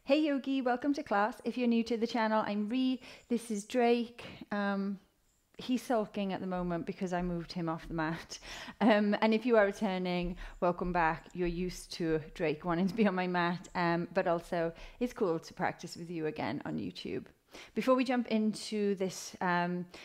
Hey Yogi, welcome to class. If you're new to the channel, I'm Ree. This is Drake. He's sulking at the moment because I moved him off the mat. And if you are returning, welcome back. You're used to Drake wanting to be on my mat, but also it's cool to practice with you again on YouTube. Before we jump into this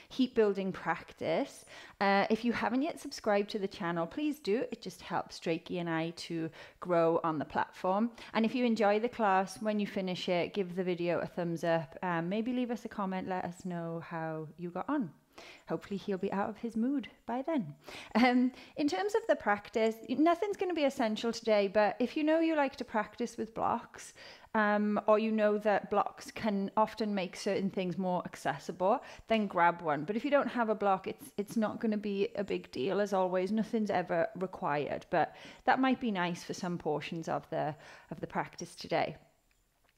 heat building practice, if you haven't yet subscribed to the channel, please do. It just helps Drakey and I to grow on the platform. And if you enjoy the class, when you finish it, give the video a thumbs up. Maybe leave us a comment, let us know how you got on. Hopefully he'll be out of his mood by then. In terms of the practice, nothing's going to be essential today, but if you know you like to practice with blocks, or you know that blocks can often make certain things more accessible, then grab one. But if you don't have a block, it's not going to be a big deal. As always, nothing's ever required, but that might be nice for some portions of the practice today.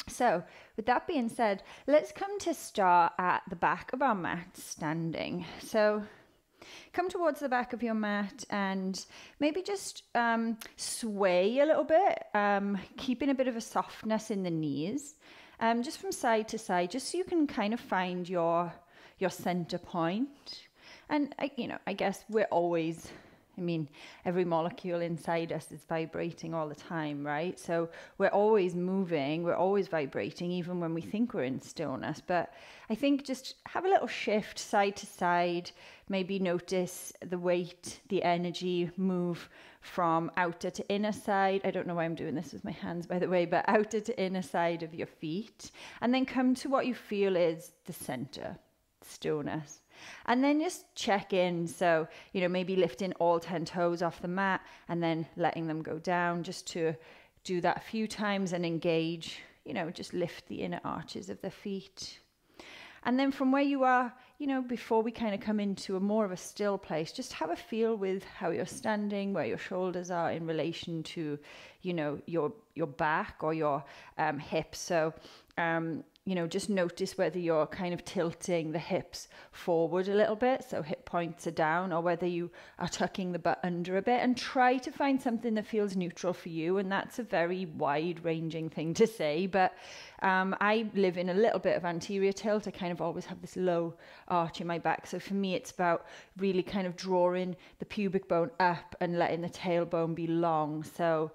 So with that being said, let's come to start at the back of our mat standing. So come towards the back of your mat and maybe just sway a little bit, keeping a bit of a softness in the knees, just from side to side, just so you can kind of find your center point. And I guess we're always, every molecule inside us is vibrating all the time, right? So we're always moving, we're always vibrating, even when we think we're in stillness. But I think just have a little shift side to side, maybe notice the weight, the energy move from outer to inner side. I don't know why I'm doing this with my hands, by the way, but outer to inner side of your feet. And then come to what you feel is the center, stillness. And then just check in. So, maybe lifting all 10 toes off the mat and then letting them go down, just to do that a few times and engage, just lift the inner arches of the feet. And then from where you are, before we kind of come into a more of a still place, just have a feel with how you're standing, where your shoulders are in relation to, your back or your hips. So, just notice whether you're kind of tilting the hips forward a little bit, so hip points are down, or whether you are tucking the butt under a bit, and try to find something that feels neutral for you. And that's a very wide-ranging thing to say, but I live in a little bit of anterior tilt. I kind of always have this low arch in my back. So for me, it's about really kind of drawing the pubic bone up and letting the tailbone be long. So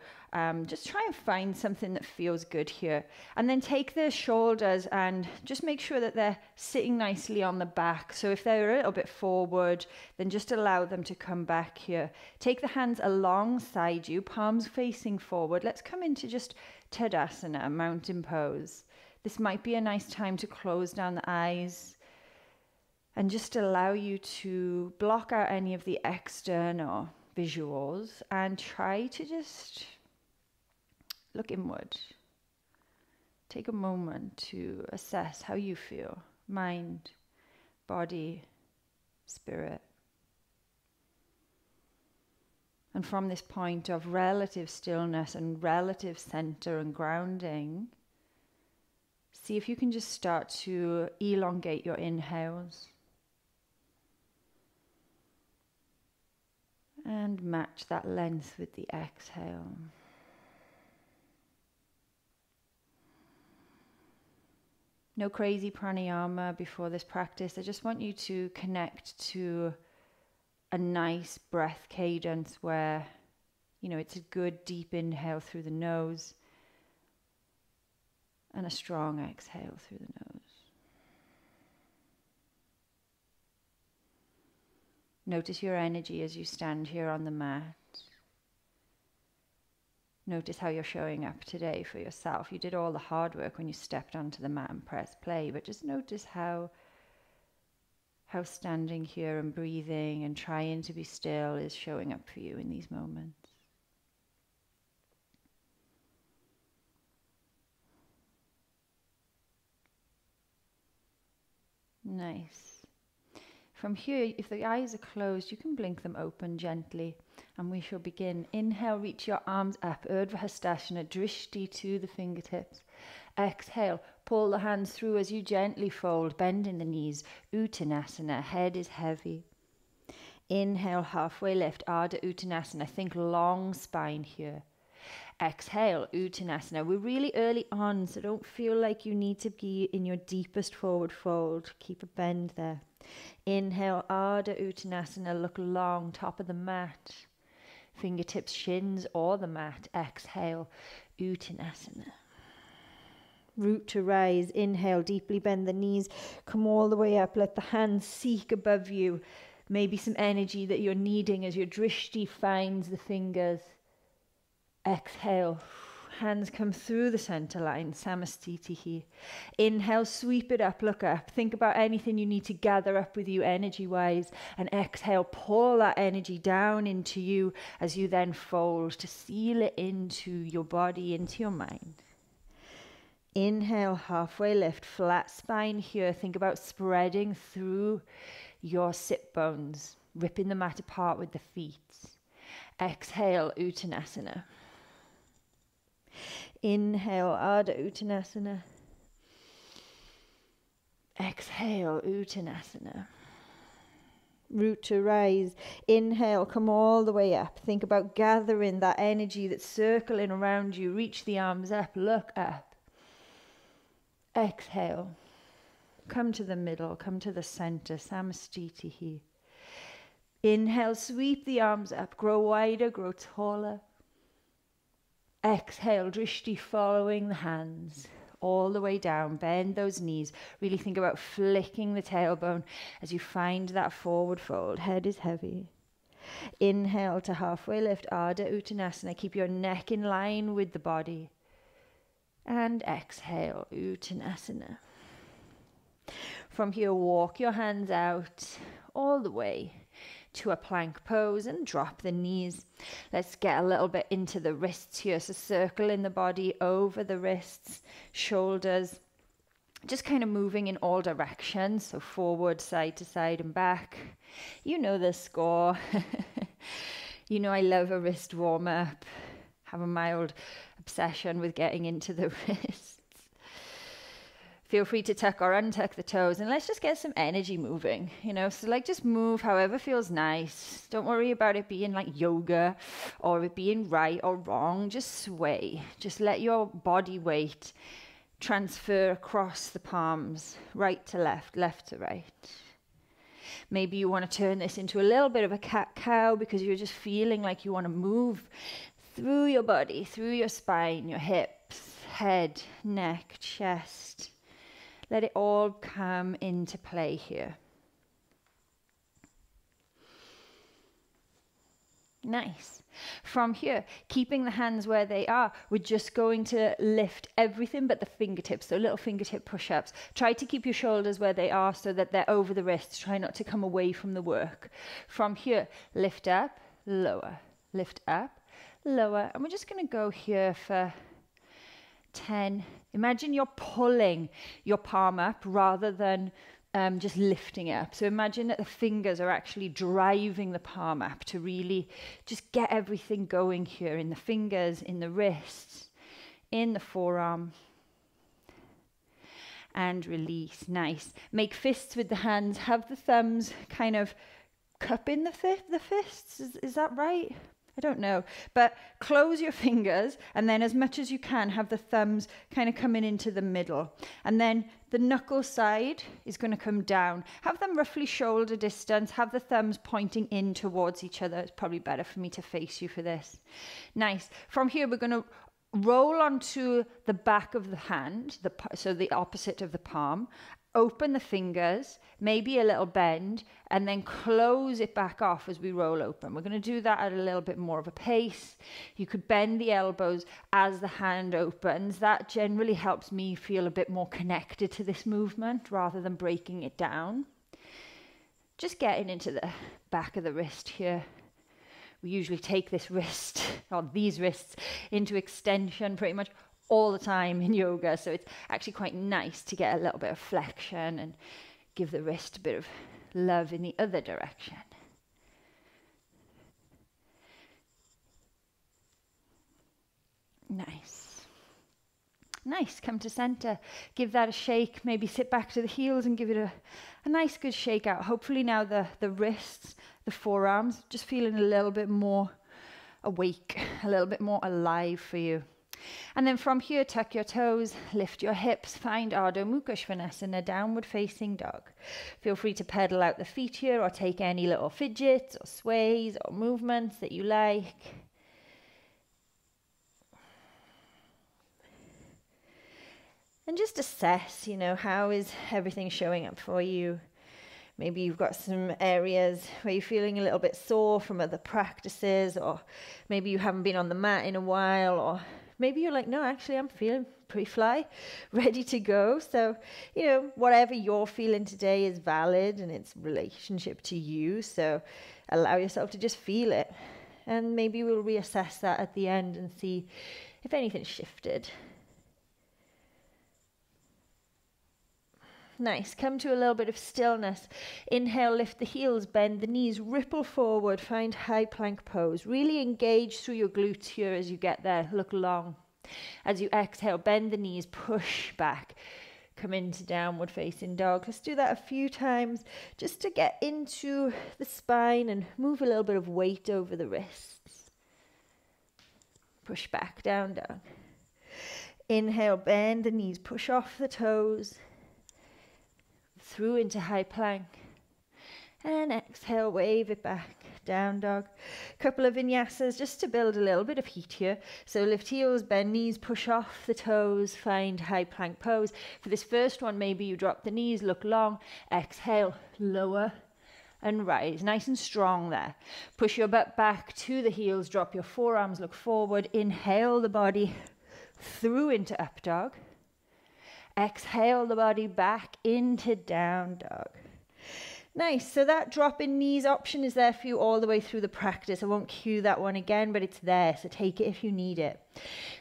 just try and find something that feels good here. And then take the shoulders and just make sure that they're sitting nicely on the back. So if they're a little bit forward, then just allow them to come back here. Take the hands alongside you, palms facing forward. Let's come into just Tadasana, mountain pose. This might be a nice time to close down the eyes and just allow you to block out any of the external visuals and try to just look inward. Take a moment to assess how you feel, mind, body, spirit. And from this point of relative stillness and relative center and grounding, see if you can just start to elongate your inhales and match that length with the exhale. No crazy pranayama before this practice. I just want you to connect to a nice breath cadence where, it's a good deep inhale through the nose and a strong exhale through the nose. Notice your energy as you stand here on the mat. Notice how you're showing up today for yourself. You did all the hard work when you stepped onto the mat and pressed play, but just notice how standing here and breathing and trying to be still is showing up for you in these moments. Nice. From here, if the eyes are closed, you can blink them open gently, and we shall begin. Inhale, reach your arms up, Urdhva Hastasana, drishti to the fingertips. Exhale, pull the hands through as you gently fold, bending the knees, Uttanasana, head is heavy. Inhale, halfway lift, Ardha Uttanasana, think long spine here. Exhale, Uttanasana. We're really early on, so don't feel like you need to be in your deepest forward fold. Keep a bend there. Inhale, Ardha Uttanasana. Look long, top of the mat. Fingertips, shins, or the mat. Exhale, Uttanasana. Root to rise. Inhale, deeply bend the knees. Come all the way up. Let the hands seek above you. Maybe some energy that you're needing as your drishti finds the fingers. Exhale. Hands come through the center line. Samastitihi. Inhale, sweep it up, look up. Think about anything you need to gather up with you energy-wise. And exhale, pull that energy down into you as you then fold to seal it into your body, into your mind. Inhale, halfway lift, flat spine here. Think about spreading through your sit bones, ripping the mat apart with the feet. Exhale, Uttanasana. Inhale, Ardha Uttanasana. Exhale, Uttanasana. Root to rise. Inhale, come all the way up. Think about gathering that energy that's circling around you. Reach the arms up, look up. Exhale. Come to the middle, come to the center. Samastitihi. Inhale, sweep the arms up. Grow wider, grow taller. Exhale, drishti following the hands all the way down. Bend those knees. Really think about flicking the tailbone as you find that forward fold. Head is heavy. Inhale to halfway lift, Ardha Uttanasana. Keep your neck in line with the body. And exhale, Uttanasana. From here, walk your hands out all the way to a plank pose and drop the knees. Let's get a little bit into the wrists here. So circle in the body over the wrists, shoulders, just kind of moving in all directions. So forward, side to side and back. You know the score. You know I love a wrist warm up. Have a mild obsession with getting into the wrists. Feel free to tuck or untuck the toes and let's just get some energy moving, so like just move however feels nice. Don't worry about it being like yoga or it being right or wrong. Just sway. Just let your body weight transfer across the palms, right to left, left to right. Maybe you want to turn this into a little bit of a cat-cow because you're just feeling like you want to move through your body, through your spine, your hips, head, neck, chest. Let it all come into play here. Nice. From here, keeping the hands where they are, we're just going to lift everything but the fingertips. So little fingertip push-ups. Try to keep your shoulders where they are so that they're over the wrists. Try not to come away from the work. From here, lift up, lower. Lift up, lower. And we're just going to go here for 10. Imagine you're pulling your palm up rather than just lifting it up. So imagine that the fingers are actually driving the palm up to really just get everything going here in the fingers, in the wrists, in the forearm. And release. Nice. Make fists with the hands. Have the thumbs kind of cup in the fists. Is that right? I don't know, but close your fingers and then as much as you can have the thumbs kind of coming into the middle. And then the knuckle side is going to come down. Have them roughly shoulder distance. Have the thumbs pointing in towards each other. It's probably better for me to face you for this. Nice. From here, we're going to roll onto the back of the hand, so the opposite of the palm. Open the fingers, maybe a little bend, and then close it back off as we roll open. We're going to do that at a little bit more of a pace. You could bend the elbows as the hand opens. That generally helps me feel a bit more connected to this movement rather than breaking it down. Just getting into the back of the wrist here. We usually take this wrist, or these wrists, into extension pretty much all the time in yoga, so it's actually quite nice to get a little bit of flexion and give the wrist a bit of love in the other direction. Nice. Nice. Come to center. Give that a shake. Maybe sit back to the heels and give it a nice good shake out. Hopefully now the wrists, the forearms, just feeling a little bit more awake, a little bit more alive for you. And then from here, tuck your toes, lift your hips, find Ardha Mukha Svanasana, downward facing dog. Feel free to pedal out the feet here or take any little fidgets or sways or movements that you like. And just assess, you know, how is everything showing up for you? Maybe you've got some areas where you're feeling a little bit sore from other practices, or maybe you haven't been on the mat in a while, or maybe you're like, no, actually I'm feeling pretty fly, ready to go. So, you know, whatever you're feeling today is valid and it's relationship to you. So allow yourself to just feel it. And maybe we'll reassess that at the end and see if anything's shifted. Nice. Come to a little bit of stillness. Inhale, lift the heels, bend the knees, ripple forward, find high plank pose. Really engage through your glutes here as you get there. Look long. As you exhale, bend the knees, push back. Come into downward facing dog. Let's do that a few times just to get into the spine and move a little bit of weight over the wrists. Push back, down, down. Inhale, bend the knees, push off the toes. Through into high plank, and exhale, wave it back, down dog. Couple of vinyasas just to build a little bit of heat here. So lift heels, bend knees, push off the toes, find high plank pose. For this first one, maybe you drop the knees, look long, exhale, lower and rise, nice and strong there. Push your butt back to the heels, drop your forearms, look forward, inhale the body through into up dog. Exhale the body back into down dog. Nice. So that drop in knees option is there for you all the way through the practice. I won't cue that one again, but it's there. So take it if you need it.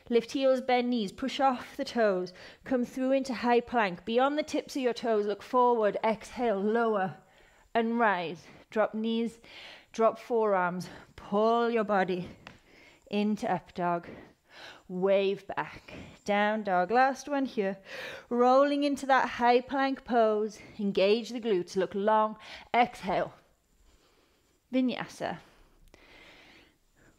Lift heels, bend knees, push off the toes. Come through into high plank. Beyond the tips of your toes, look forward. Exhale, lower and rise. Drop knees, drop forearms. Pull your body into up dog. Wave back, down dog. Last one here. Rolling into that high plank pose. Engage the glutes, look long. Exhale. Vinyasa.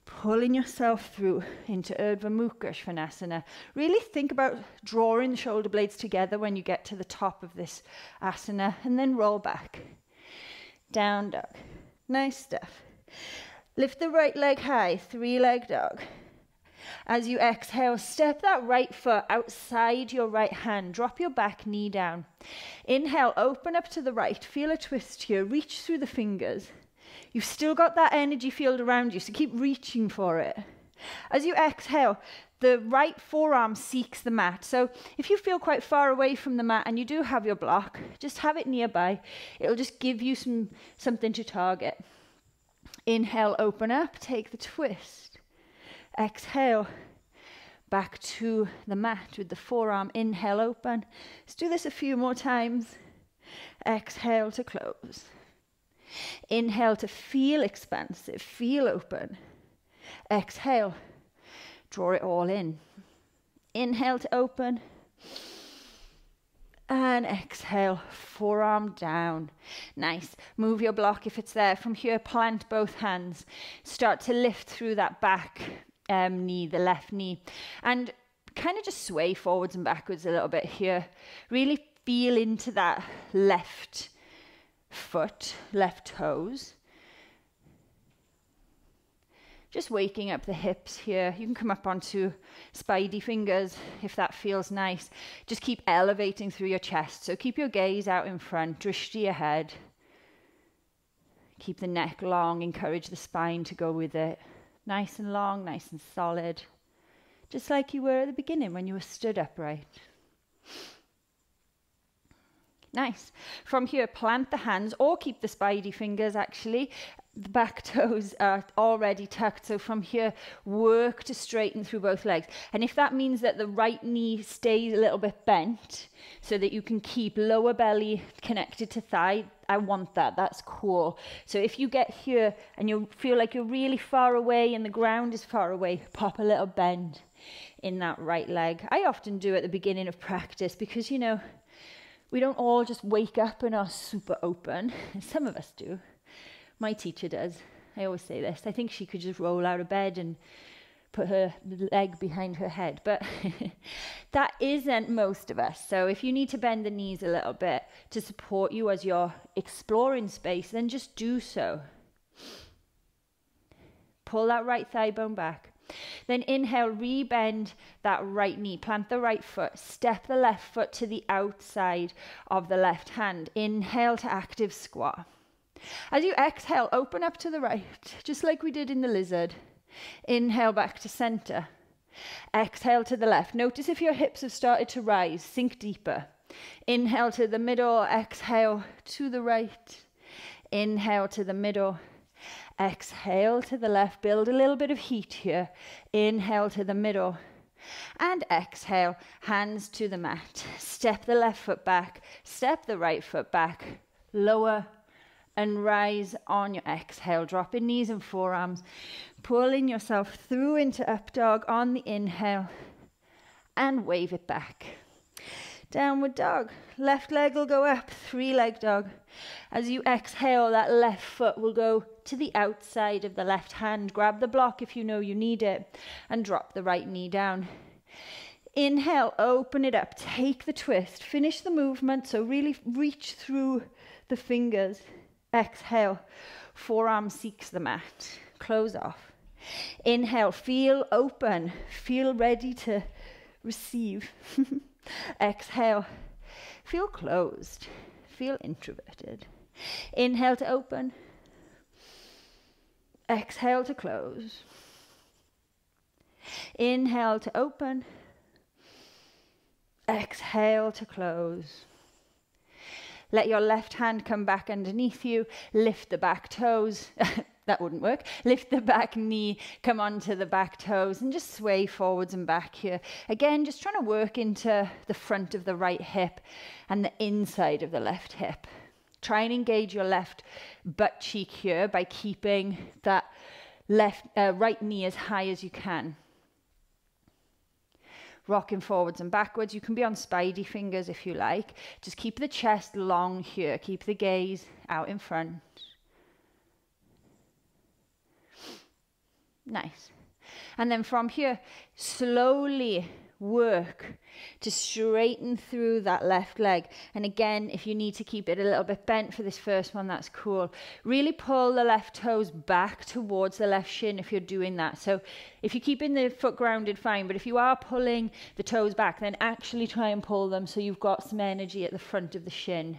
Pulling yourself through into Urdhva Mukha Svanasana. Really think about drawing the shoulder blades together when you get to the top of this asana, and then roll back. Down dog. Nice stuff. Lift the right leg high, three-leg dog. As you exhale, step that right foot outside your right hand. Drop your back knee down. Inhale, open up to the right. Feel a twist here. Reach through the fingers. You've still got that energy field around you, so keep reaching for it. As you exhale, the right forearm seeks the mat. So if you feel quite far away from the mat and you do have your block, just have it nearby. It'll just give you something to target. Inhale, open up, take the twist. Exhale, back to the mat with the forearm. Inhale, open. Let's do this a few more times. Exhale to close. Inhale to feel expansive, feel open. Exhale, draw it all in. Inhale to open. And exhale, forearm down. Nice. Move your block if it's there. From here, plant both hands. Start to lift through that back knee, the left knee. And kind of just sway forwards and backwards a little bit here. Really feel into that left foot, left toes. Just waking up the hips here. You can come up onto spidey fingers if that feels nice. Just keep elevating through your chest. So keep your gaze out in front, drishti ahead. Keep the neck long, encourage the spine to go with it. Nice and long, nice and solid. Just like you were at the beginning when you were stood upright. Nice. From here, plant the hands or keep the spidey fingers actually. The back toes are already tucked. So from here, work to straighten through both legs. And if that means that the right knee stays a little bit bent so that you can keep lower belly connected to thigh, I want that. That's cool. So if you get here and you feel like you're really far away and the ground is far away, pop a little bend in that right leg. I often do at the beginning of practice because, you know, we don't all just wake up and are super open. Some of us do. My teacher does. I always say this. I think she could just roll out of bed and put her leg behind her head, but that isn't most of us. So if you need to bend the knees a little bit to support you as you're exploring space, then just do so. Pull that right thigh bone back. Then inhale, rebend that right knee, plant the right foot, step the left foot to the outside of the left hand. Inhale to active squat. As you exhale, open up to the right, just like we did in the lizard. Inhale back to center. Exhale to the left. Notice if your hips have started to rise, sink deeper. Inhale to the middle, exhale to the right. Inhale to the middle, exhale to the left. Build a little bit of heat here. Inhale to the middle and exhale, hands to the mat. Step the left foot back, step the right foot back, lower and rise on your exhale. Drop in knees and forearms. Pulling yourself through into up dog on the inhale and wave it back. Downward dog. Left leg will go up, 3-leg dog. As you exhale, that left foot will go to the outside of the left hand. Grab the block if you know you need it and drop the right knee down. Inhale, open it up, take the twist, finish the movement, so really reach through the fingers. Exhale, forearm seeks the mat, close off. Inhale, feel open, feel ready to receive. Exhale, feel closed, feel introverted. Inhale to open, exhale to close. Inhale to open, exhale to close. Let your left hand come back underneath you, lift the back toes. That wouldn't work. Lift the back knee, come onto the back toes and just sway forwards and back here. Again, just trying to work into the front of the right hip and the inside of the left hip. Try and engage your left butt cheek here by keeping that right knee as high as you can. Rocking forwards and backwards. You can be on spidey fingers if you like. Just keep the chest long here. Keep the gaze out in front. Nice. And then from here, slowly work to straighten through that left leg. And again, if you need to keep it a little bit bent for this first one, that's cool. Really pull the left toes back towards the left shin if you're doing that. So if you're keeping the foot grounded, fine. But if you are pulling the toes back, then actually try and pull them so you've got some energy at the front of the shin.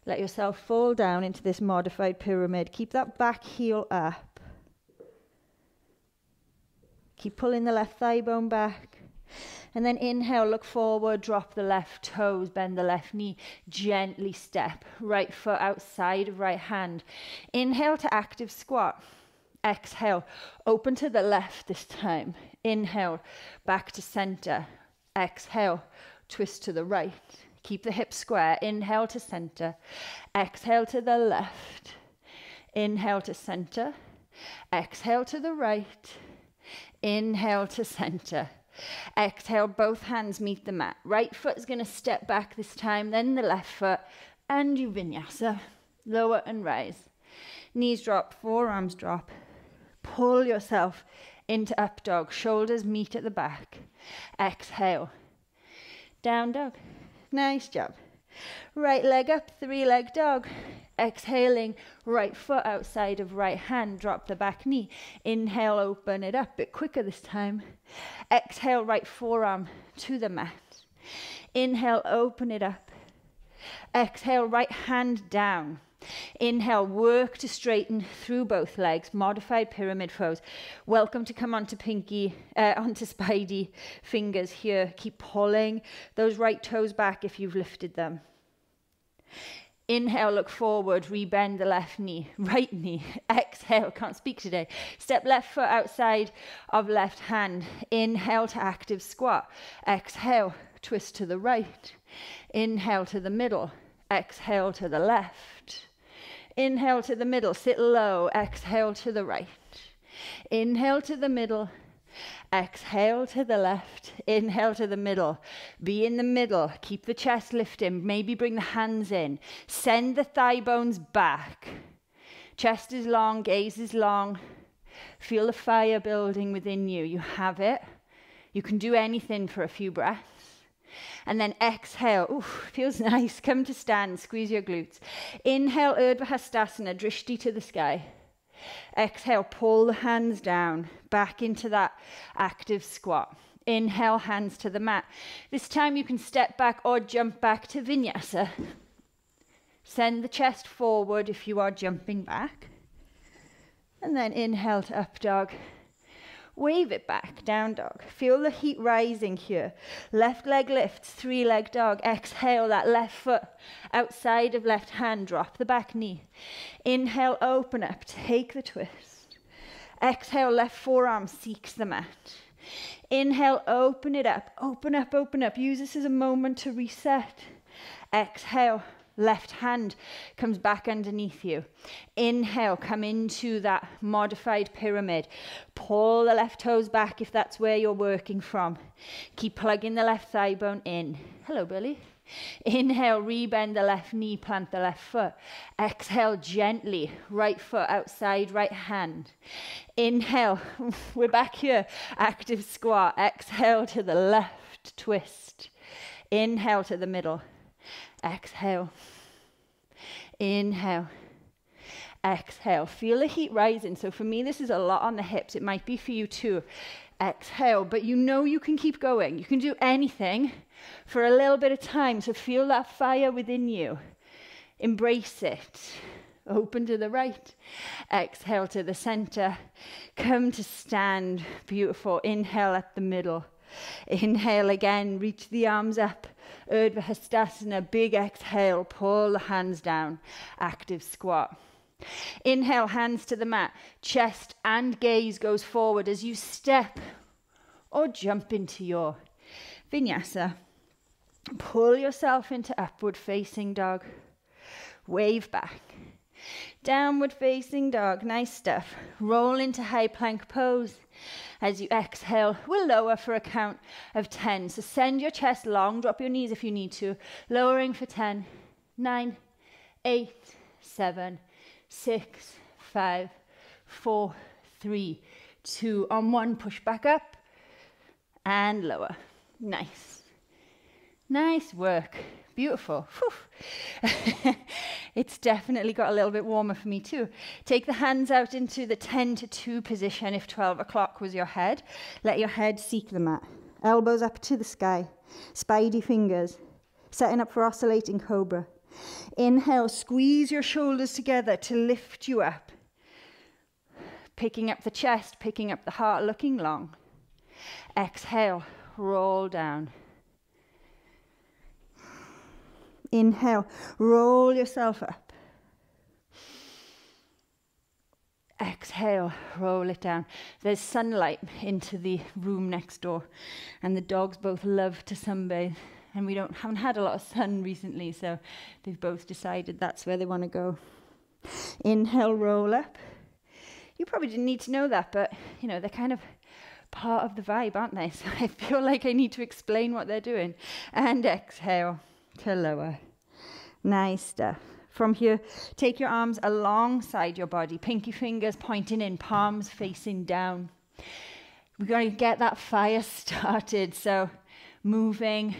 Let yourself fall down into this modified pyramid. Keep that back heel up. Keep pulling the left thigh bone back. And then inhale, look forward, drop the left toes, bend the left knee, gently step. Right foot outside of right hand. Inhale to active squat. Exhale, open to the left this time. Inhale, back to center. Exhale, twist to the right. Keep the hips square. Inhale to center. Exhale to the left. Inhale to center. Exhale to the right. Inhale to center. Exhale, both hands meet the mat. Right foot is going to step back this time, then the left foot, and you vinyasa. Lower and rise. Knees drop, forearms drop. Pull yourself into up dog. Shoulders meet at the back. Exhale. Down dog. Nice job. Right leg up, 3-leg dog. Exhaling, right foot outside of right hand, drop the back knee. Inhale, open it up, a bit quicker this time. Exhale, right forearm to the mat. Inhale, open it up. Exhale, right hand down. Inhale, work to straighten through both legs, modified pyramid pose. Welcome to come onto onto spidey fingers here. Keep pulling those right toes back if you've lifted them. Inhale, look forward, rebend the left knee, right knee. Exhale, can't speak today. Step left foot outside of left hand. Inhale to active squat. Exhale, twist to the right. Inhale to the middle. Exhale to the left. Inhale to the middle, sit low. Exhale to the right. Inhale to the middle. Exhale to the left. Inhale to the middle. Be in the middle. Keep the chest lifting. Maybe bring the hands in. Send the thigh bones back. Chest is long, gaze is long. Feel the fire building within you. You have it. You can do anything for a few breaths. And then exhale. Oof, feels nice. Come to stand. Squeeze your glutes. Inhale, Urdhva Hastasana, drishti to the sky. Exhale, pull the hands down, back into that active squat. Inhale, hands to the mat. This time you can step back or jump back to Vinyasa. Send the chest forward if you are jumping back. And then inhale to up dog. Wave it back, down dog. Feel the heat rising here. Left leg lifts, 3-leg dog. Exhale, that left foot outside of left hand. Drop the back knee. Inhale, open up, take the twist. Exhale, left forearm seeks the mat. Inhale, open it up, open up, open up. Use this as a moment to reset. Exhale, left hand comes back underneath you. Inhale, come into that modified pyramid. Pull the left toes back if that's where you're working from. Keep plugging the left thigh bone in. Hello, Billy. Inhale, rebend the left knee, plant the left foot. Exhale gently, right foot outside, right hand. Inhale, we're back here, active squat. Exhale to the left, twist. Inhale to the middle. Exhale. Inhale. Exhale. Feel the heat rising. So for me, this is a lot on the hips. It might be for you too. Exhale, but you know you can keep going. You can do anything for a little bit of time. So feel that fire within you. Embrace it. Open to the right. Exhale to the center. Come to stand. Beautiful. Inhale at the middle. Inhale again. Reach the arms up. Urdhva Hastasana. Big exhale. Pull the hands down. Active squat. Inhale, hands to the mat. Chest and gaze goes forward as you step or jump into your Vinyasa. Pull yourself into upward facing dog. Wave back. Downward facing dog. Nice stuff. Roll into high plank pose. As you exhale, we'll lower for a count of 10. So send your chest long. Drop your knees if you need to. Lowering for 10, 9, 8, 7, 6, 5, 4, 3, 2. On 1, push back up and lower. Nice. Nice work. Beautiful. It's definitely got a little bit warmer for me too. Take the hands out into the 10 to 2 position if 12 o'clock was your head. Let your head seek the mat. Elbows up to the sky. Spidey fingers. Setting up for oscillating cobra. Inhale, squeeze your shoulders together to lift you up. Picking up the chest, picking up the heart, looking long. Exhale, roll down. Inhale, roll yourself up. Exhale, roll it down. There's sunlight into the room next door, and the dogs both love to sunbathe. And we haven't had a lot of sun recently, so they've both decided that's where they want to go. Inhale, roll up. You probably didn't need to know that, but you know, they're kind of part of the vibe, aren't they? So I feel like I need to explain what they're doing. And exhale to lower. Nice stuff. From here, take your arms alongside your body, pinky fingers pointing in, palms facing down. We're going to get that fire started. So moving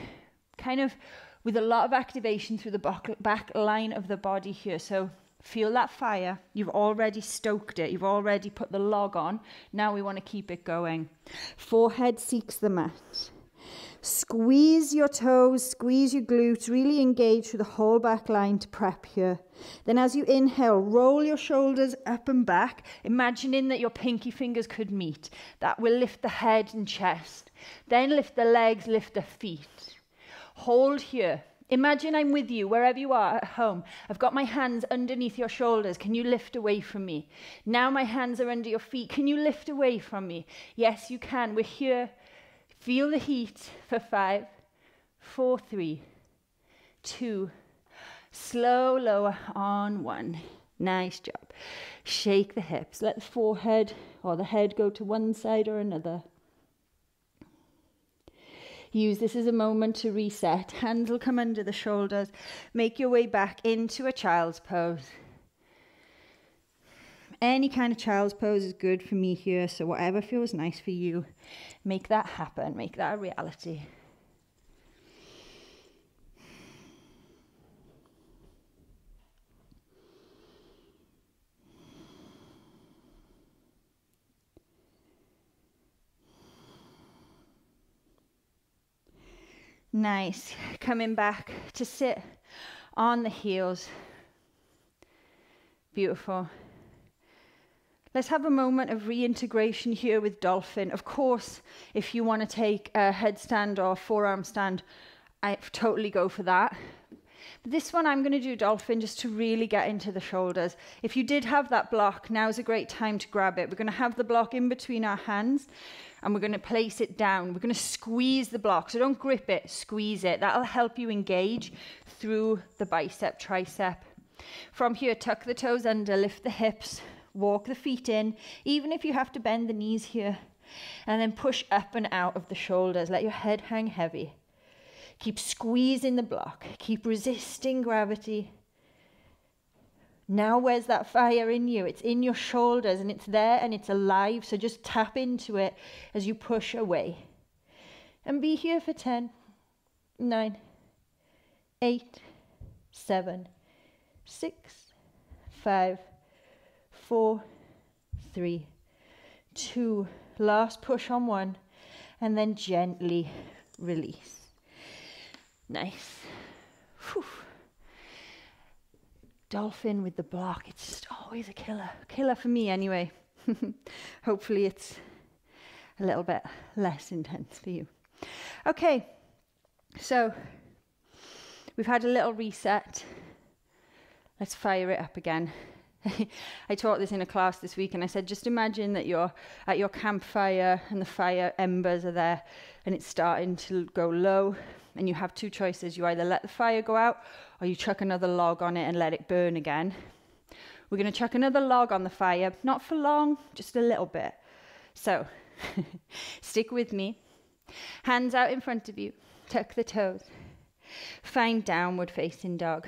kind of with a lot of activation through the back line of the body here. So feel that fire. You've already stoked it. You've already put the log on. Now we want to keep it going. Forehead seeks the mat. Squeeze your toes, squeeze your glutes, really engage through the whole back line to prep here. Then as you inhale, roll your shoulders up and back, imagining that your pinky fingers could meet. That will lift the head and chest. Then lift the legs, lift the feet. Hold here. Imagine I'm with you wherever you are at home. I've got my hands underneath your shoulders. Can you lift away from me? Now my hands are under your feet. Can you lift away from me? Yes, you can. We're here. Feel the heat for 5, 4, 3, 2. Slow lower on 1. Nice job. Shake the hips. Let the forehead or the head go to one side or another. Use this as a moment to reset. Hands will come under the shoulders. Make your way back into a child's pose. Any kind of child's pose is good for me here, so whatever feels nice for you, make that happen, make that a reality. Nice. Coming back to sit on the heels. Beautiful. Let's have a moment of reintegration here with dolphin. Of course, if you want to take a headstand or forearm stand, I totally go for that. But this one I'm going to do dolphin just to really get into the shoulders. If you did have that block, now's a great time to grab it. We're going to have the block in between our hands and we're going to place it down. We're going to squeeze the block. So don't grip it, squeeze it. That'll help you engage through the bicep, tricep. From here, tuck the toes under, lift the hips, walk the feet in, even if you have to bend the knees here. And then push up and out of the shoulders. Let your head hang heavy. Keep squeezing the block. Keep resisting gravity. Now where's that fire in you? It's in your shoulders and it's there and it's alive. So just tap into it as you push away. And be here for 10, 9, 8, 7, 6, 5, 4, 3, 2. Last push on 1 and then gently release. Nice. Whew. Dolphin with the block. It's just always a killer. Killer for me anyway. Hopefully it's a little bit less intense for you. Okay. So we've had a little reset. Let's fire it up again. I taught this in a class this week and I said, just imagine that you're at your campfire and the fire embers are there and it's starting to go low and you have two choices. You either let the fire go out or you chuck another log on it and let it burn again. We're going to chuck another log on the fire, not for long, just a little bit. So stick with me. Hands out in front of you, tuck the toes. Find downward facing dog.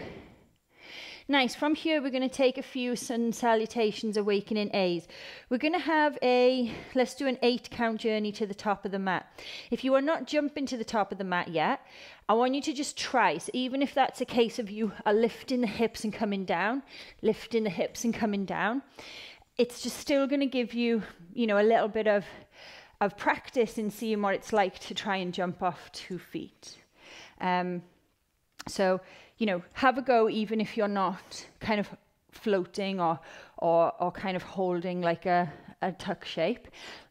Nice. From here, we're going to take a few sun salutations, awakening A's. We're going to have let's do an 8 count journey to the top of the mat. If you are not jumping to the top of the mat yet, I want you to just try. So even if that's a case of you are lifting the hips and coming down, lifting the hips and coming down, it's just still going to give you, a little bit of practice in seeing what it's like to try and jump off 2 feet. So, have a go even if you're not kind of floating or kind of holding like a tuck shape,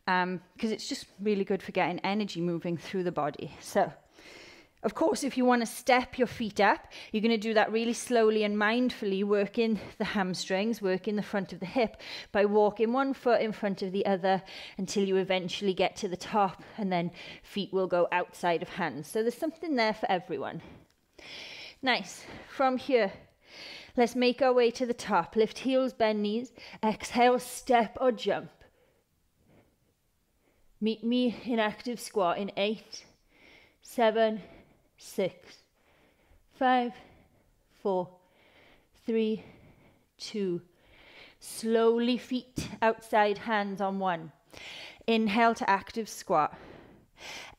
because it's just really good for getting energy moving through the body. So, of course, if you want to step your feet up, you're going to do that really slowly and mindfully, working the hamstrings, working the front of the hip by walking one foot in front of the other until you eventually get to the top, and then feet will go outside of hands. So there's something there for everyone. Nice. From here, let's make our way to the top. Lift heels, bend knees. Exhale, step or jump. Meet me in active squat in 8, 7, 6, 5, 4, 3, 2. Slowly feet outside, hands on 1. Inhale to active squat.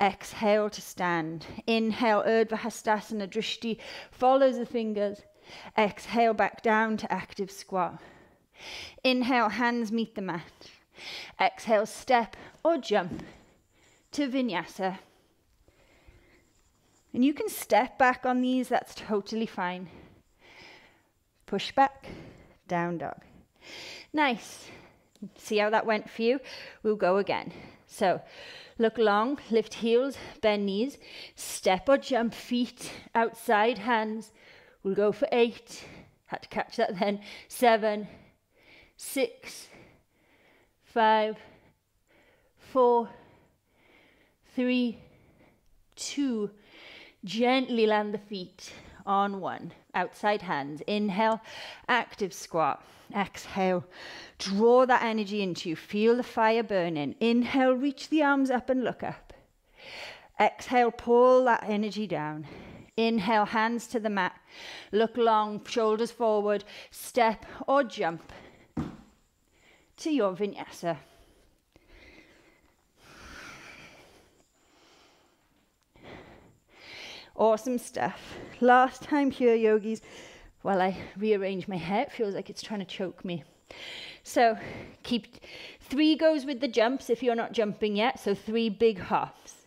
Exhale to stand. Inhale, Urdhva Hastasana Drishti, follows the fingers. Exhale back down to active squat. Inhale, hands meet the mat. Exhale, step or jump to Vinyasa. And you can step back on these, that's totally fine. Push back, down dog. Nice. See how that went for you? We'll go again. So, look long, lift heels, bend knees, step or jump feet, outside hands. We'll go for 8, had to catch that then, 7, 6, 5, 4, 3, 2. Gently land the feet on 1, outside hands. Inhale, active squat. Exhale, draw that energy into you. Feel the fire burning. Inhale, reach the arms up and look up. Exhale, pull that energy down. Inhale, hands to the mat. Look long, shoulders forward. Step or jump to your vinyasa. Awesome stuff. Last time here, yogis, while I rearrange my hair, it feels like it's trying to choke me. So keep 3 goes with the jumps if you're not jumping yet. So 3 big hops.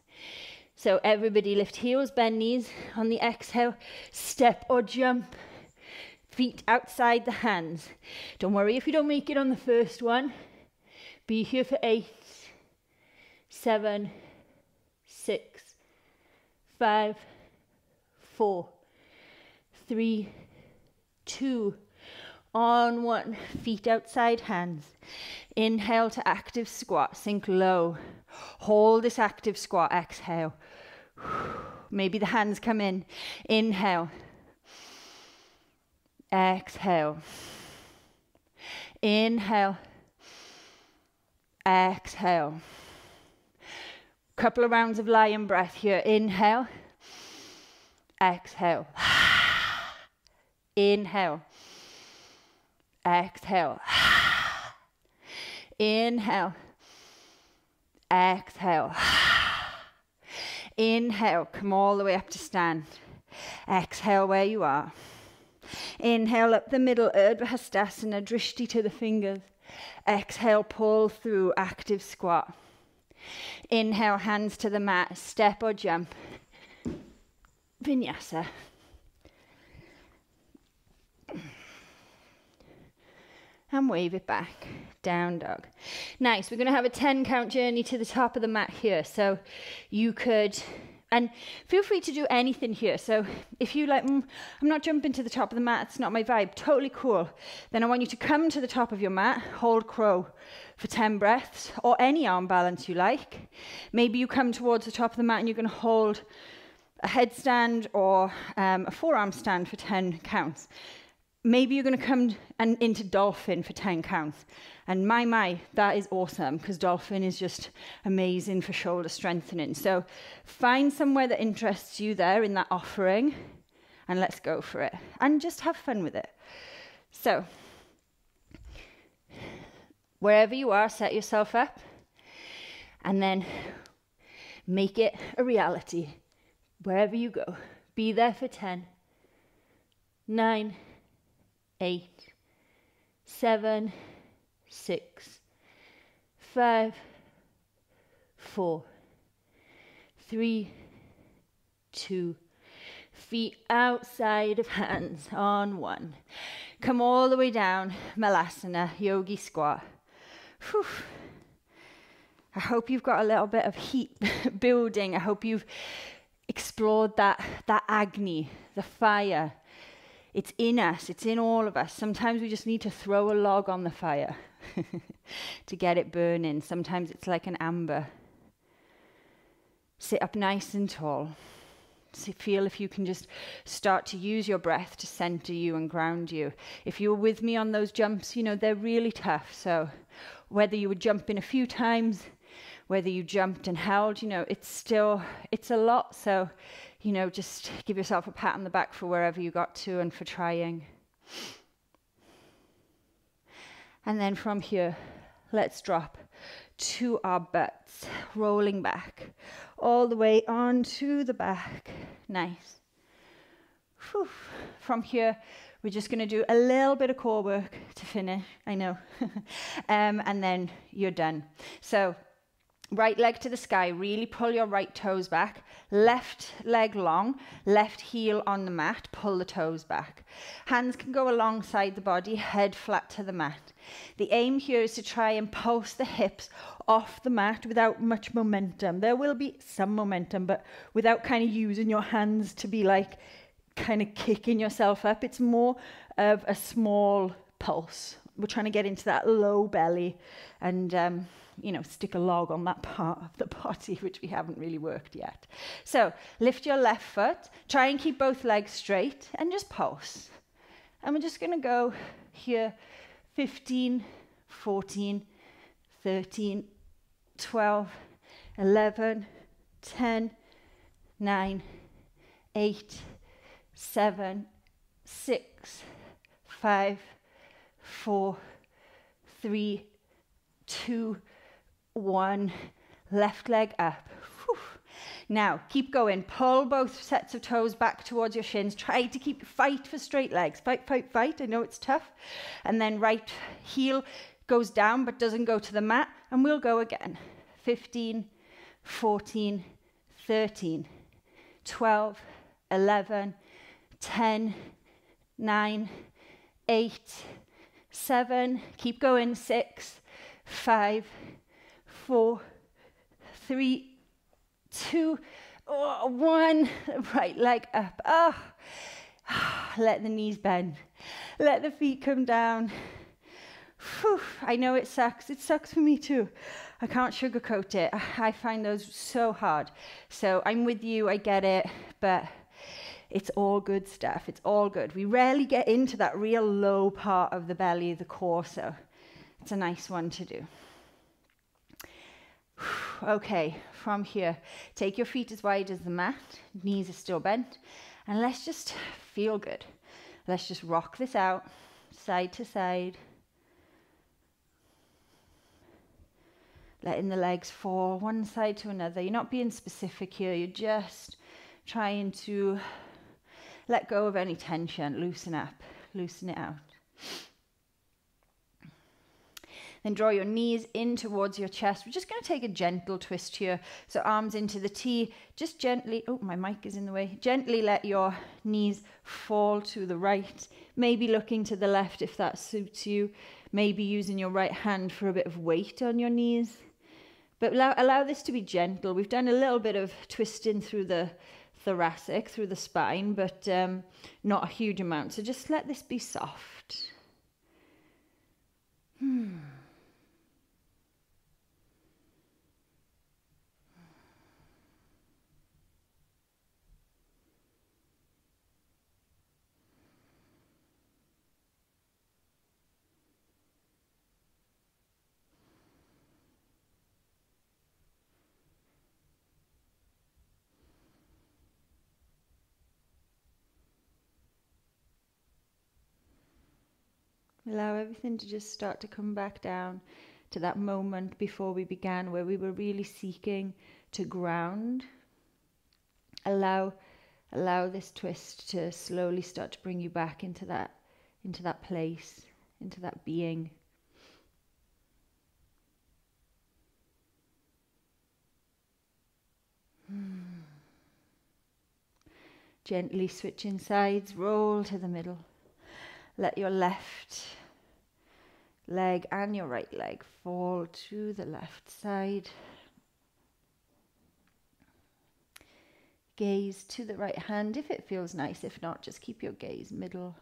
So everybody lift heels, bend knees. On the exhale, step or jump. Feet outside the hands. Don't worry if you don't make it on the first one. Be here for 8, 7, 6, 5, 4, 3, 2, on 1. Feet outside hands. Inhale to active squat. Sink low. Hold this active squat. Exhale. Maybe the hands come in. Inhale. Exhale. Inhale. Exhale. Couple of rounds of lion breath here. Inhale. Exhale. Inhale. Exhale. Inhale. Exhale. Inhale. Come all the way up to stand. Exhale where you are. Inhale up the middle, Urdhva Hastasana, drishti to the fingers. Exhale, pull through, active squat. Inhale, hands to the mat, step or jump. Vinyasa. And wave it back, down dog. Nice, we're gonna have a 10 count journey to the top of the mat here. So you could, and feel free to do anything here. So if you like, I'm not jumping to the top of the mat, it's not my vibe, totally cool. Then I want you to come to the top of your mat, hold crow for 10 breaths, or any arm balance you like. Maybe you come towards the top of the mat and you're gonna hold a headstand or a forearm stand for 10 counts. Maybe you're going to come into dolphin for 10 counts. And my, that is awesome, because dolphin is just amazing for shoulder strengthening. So find somewhere that interests you there in that offering, and let's go for it. And just have fun with it. So wherever you are, set yourself up, and then make it a reality. Wherever you go, be there for 10, 9, 8, 7, 6, 5, 4, 3, 2, feet outside of hands on 1. Come all the way down, Malasana, yogi squat. Whew. I hope you've got a little bit of heat building. I hope you've explored that agni, the fire. It's in us, it's in all of us. Sometimes we just need to throw a log on the fire to get it burning. Sometimes it's like an amber. Sit up nice and tall. Feel if you can just start to use your breath to center you and ground you. If you're with me on those jumps, you know, they're really tough. So whether you were jumping a few times, whether you jumped and held, you know, it's a lot. So, you know, just give yourself a pat on the back for wherever you got to and for trying. And then from here, let's drop to our butts, rolling back all the way onto the back. Nice. Whew. From here, we're just going to do a little bit of core work to finish. I know. And then you're done. So right leg to the sky, really pull your right toes back, left leg long, left heel on the mat, pull the toes back. Hands can go alongside the body, head flat to the mat. The aim here is to try and pulse the hips off the mat without much momentum. There will be some momentum, but without kind of using your hands to be like kind of kicking yourself up. It's more of a small pulse. We're trying to get into that low belly and you know, stick a log on that part of the body, which we haven't really worked yet. So lift your left foot, try and keep both legs straight and just pulse. And we're just going to go here, 15, 14, 13, 12, 11, 10, 9, 8, 7, 6, 5, 4, 3, 2, 1. Left leg up. Whew. Now, keep going. Pull both sets of toes back towards your shins. Try to fight for straight legs. Fight, fight, fight. I know it's tough. And then right heel goes down but doesn't go to the mat. And we'll go again. 15, 14, 13, 12, 11, 10, 9, 8, 7. Keep going. 6, 5, 4, 3, 2, 1. Right leg up. Oh. Let the knees bend. Let the feet come down. Whew. I know it sucks. It sucks for me too. I can't sugarcoat it. I find those so hard. So I'm with you. I get it. But it's all good stuff. It's all good. We rarely get into that real low part of the belly, the core. So it's a nice one to do. Okay, from here, take your feet as wide as the mat, knees are still bent, and let's just feel good. Let's just rock this out, side to side. Letting the legs fall one side to another. You're not being specific here, you're just trying to let go of any tension, loosen up, loosen it out. Then draw your knees in towards your chest. We're just going to take a gentle twist here. So arms into the T. Just gently, oh, my mic is in the way. Gently let your knees fall to the right. Maybe looking to the left if that suits you. Maybe using your right hand for a bit of weight on your knees. But allow this to be gentle. We've done a little bit of twisting through the thoracic, through the spine, but not a huge amount. So just let this be soft. Allow everything to just start to come back down to that moment before we began where we were really seeking to ground. Allow this twist to slowly start to bring you back into that place, into that being. Gently switching sides, roll to the middle. Let your left leg and your right leg fall to the left side. Gaze to the right hand if it feels nice. If not, just keep your gaze middle.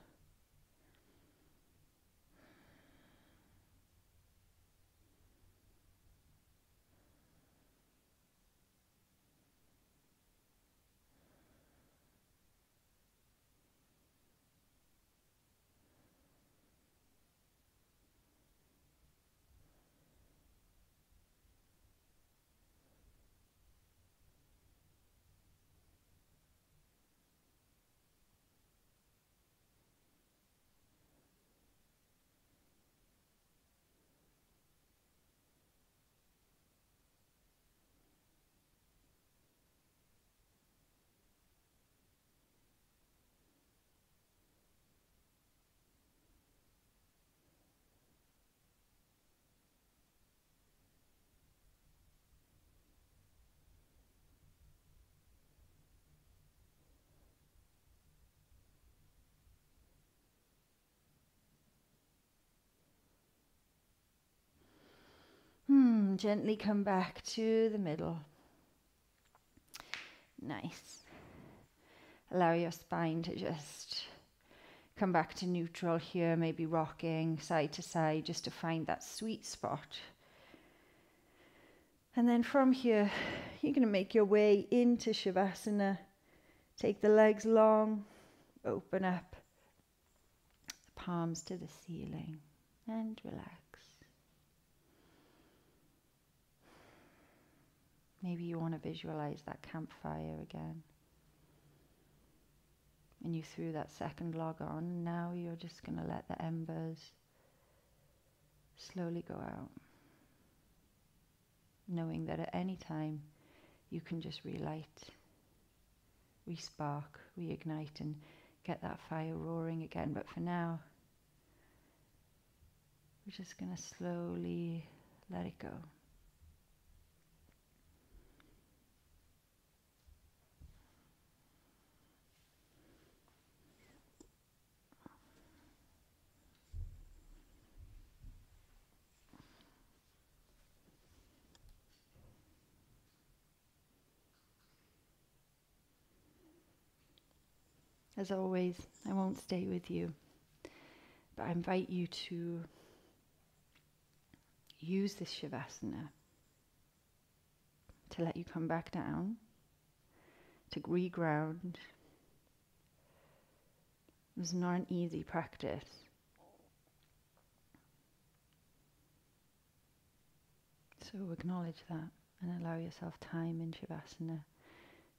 Gently come back to the middle. Nice. Allow your spine to just come back to neutral here, maybe rocking side to side just to find that sweet spot. And then from here, you're going to make your way into Shavasana. Take the legs long, open up, palms to the ceiling, and relax. Maybe you want to visualize that campfire again. And you threw that second log on. Now you're just going to let the embers slowly go out. knowing that at any time you can just relight, respark, reignite, and get that fire roaring again. But for now, we're just going to slowly let it go. As always, I won't stay with you, but I invite you to use this Shavasana to let you come back down, to reground. It's not an easy practice. So acknowledge that and allow yourself time in Shavasana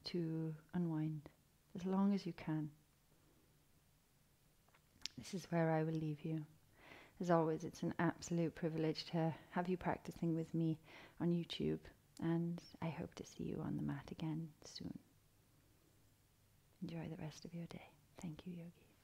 to unwind as long as you can. This is where I will leave you. As always, it's an absolute privilege to have you practicing with me on YouTube, and I hope to see you on the mat again soon. Enjoy the rest of your day. Thank you, Yogi.